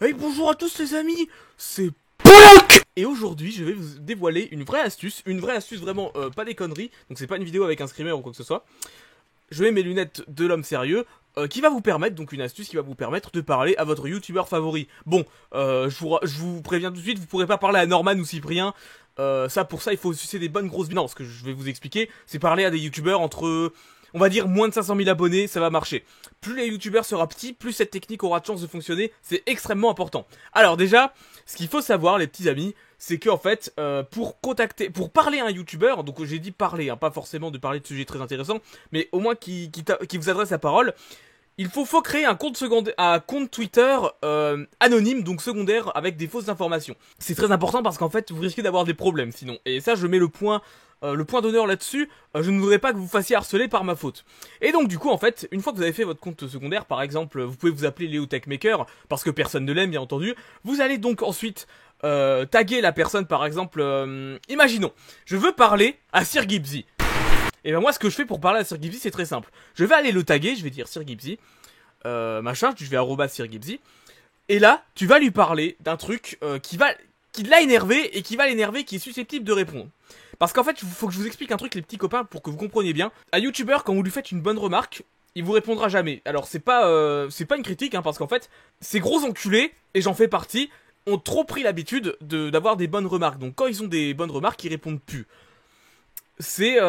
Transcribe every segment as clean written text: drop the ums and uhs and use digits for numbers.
Hey, bonjour à tous les amis, c'est Pollock. Et aujourd'hui je vais vous dévoiler une vraie astuce vraiment pas des conneries. Donc c'est pas une vidéo avec un screamer ou quoi que ce soit. Je mets mes lunettes de l'homme sérieux qui va vous permettre, donc une astuce qui va vous permettre de parler à votre youtubeur favori. Bon, je vous préviens tout de suite, vous pourrez pas parler à Norman ou Cyprien. Pour ça il faut sucer des bonnes grosses bilans. Ce que je vais vous expliquer, c'est parler à des youtubeurs entre... on va dire moins de 500 000 abonnés, ça va marcher. Plus les youtubeurs sera petit, plus cette technique aura de chance de fonctionner, c'est extrêmement important. Alors déjà, ce qu'il faut savoir les petits amis, c'est que en fait, pour parler à un youtubeur, donc j'ai dit parler, hein, pas forcément de parler de sujets très intéressants, mais au moins qui vous adresse la parole, il faut créer un compte Twitter anonyme, donc secondaire, avec des fausses informations. C'est très important parce qu'en fait, vous risquez d'avoir des problèmes sinon. Et ça, je mets le point d'honneur là-dessus. Je ne voudrais pas que vous fassiez harceler par ma faute. Et donc du coup, en fait, une fois que vous avez fait votre compte secondaire, par exemple, vous pouvez vous appeler Léo Techmaker, parce que personne ne l'aime, bien entendu. Vous allez donc ensuite taguer la personne, par exemple, imaginons, je veux parler à Sir Gibbsy. Et ben moi ce que je fais pour parler à Sir Gibbsy c'est très simple. Je vais aller le taguer, je vais dire Sir Gibbsy, machin, je vais @Sir Gibbsy. Et là, tu vas lui parler d'un truc qui l'a énervé et qui va l'énerver, qui est susceptible de répondre. Parce qu'en fait, il faut que je vous explique un truc les petits copains pour que vous compreniez bien. Un youtubeur, quand vous lui faites une bonne remarque, il vous répondra jamais. Alors c'est pas une critique, hein, parce qu'en fait, ces gros enculés, et j'en fais partie, ont trop pris l'habitude d'avoir des bonnes remarques. Donc quand ils ont des bonnes remarques, ils répondent plus. C'est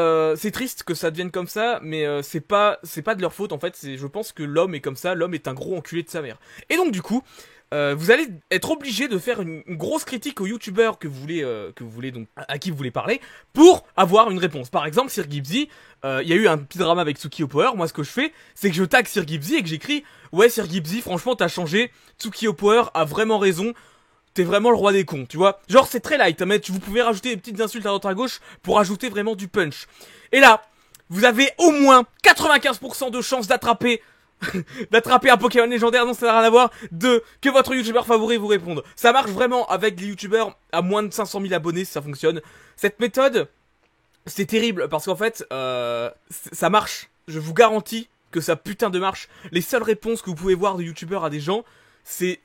triste que ça devienne comme ça, mais c'est pas de leur faute en fait. Je pense que l'homme est comme ça, l'homme est un gros enculé de sa mère. Et donc du coup, vous allez être obligé de faire une grosse critique au youtubeur que vous voulez donc à qui vous voulez parler pour avoir une réponse. Par exemple, Sir Gibbsy, il y a eu un petit drama avec Tsukio Power. Moi, ce que je fais, c'est que je tag Sir Gibbsy et que j'écris ouais Sir Gibbsy, franchement t'as changé. Tsukio Power a vraiment raison. T'es vraiment le roi des cons, tu vois. Genre c'est très light, mais vous pouvez rajouter des petites insultes à droite à gauche pour ajouter vraiment du punch. Et là, vous avez au moins 95% de chances d'attraper un Pokémon légendaire, non ça n'a rien à voir, que votre youtubeur favori vous réponde. Ça marche vraiment avec les youtubeurs à moins de 500 000 abonnés, ça fonctionne. Cette méthode, c'est terrible parce qu'en fait, ça marche. Je vous garantis que ça putain de marche. Les seules réponses que vous pouvez voir de youtubeurs à des gens, c'est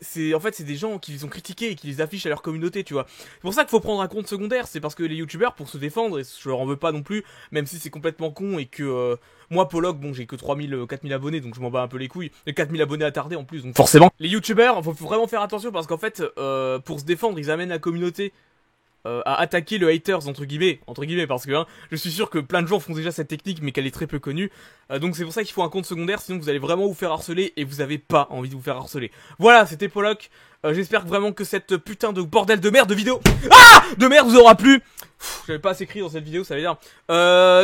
des gens qui les ont critiqués et qui les affichent à leur communauté, tu vois. C'est pour ça qu'il faut prendre un compte secondaire, c'est parce que les youtubeurs, pour se défendre, et je leur en veux pas non plus, même si c'est complètement con et que moi Pollock, bon j'ai que 4000 abonnés donc je m'en bats un peu les couilles, et 4000 abonnés attardés en plus, donc forcément. Les youtubeurs, faut vraiment faire attention parce qu'en fait, pour se défendre, ils amènent la communauté à attaquer le haters entre guillemets parce que hein, je suis sûr que plein de gens font déjà cette technique mais qu'elle est très peu connue, donc c'est pour ça qu'il faut un compte secondaire, sinon vous allez vraiment vous faire harceler et vous avez pas envie de vous faire harceler. Voilà, c'était Pollock, j'espère vraiment que cette putain de bordel de merde de vidéo de merde vous aura plu. J'avais pas assez écrit dans cette vidéo, ça veut dire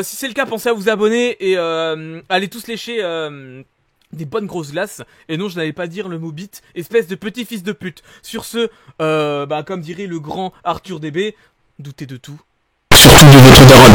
si c'est le cas, pensez à vous abonner et allez tous lécher des bonnes grosses glaces. Et non, je n'allais pas dire le mot bite, espèce de petit fils de pute. Sur ce, comme dirait le grand Arthur DB, doutez de tout. Surtout de votre daronne.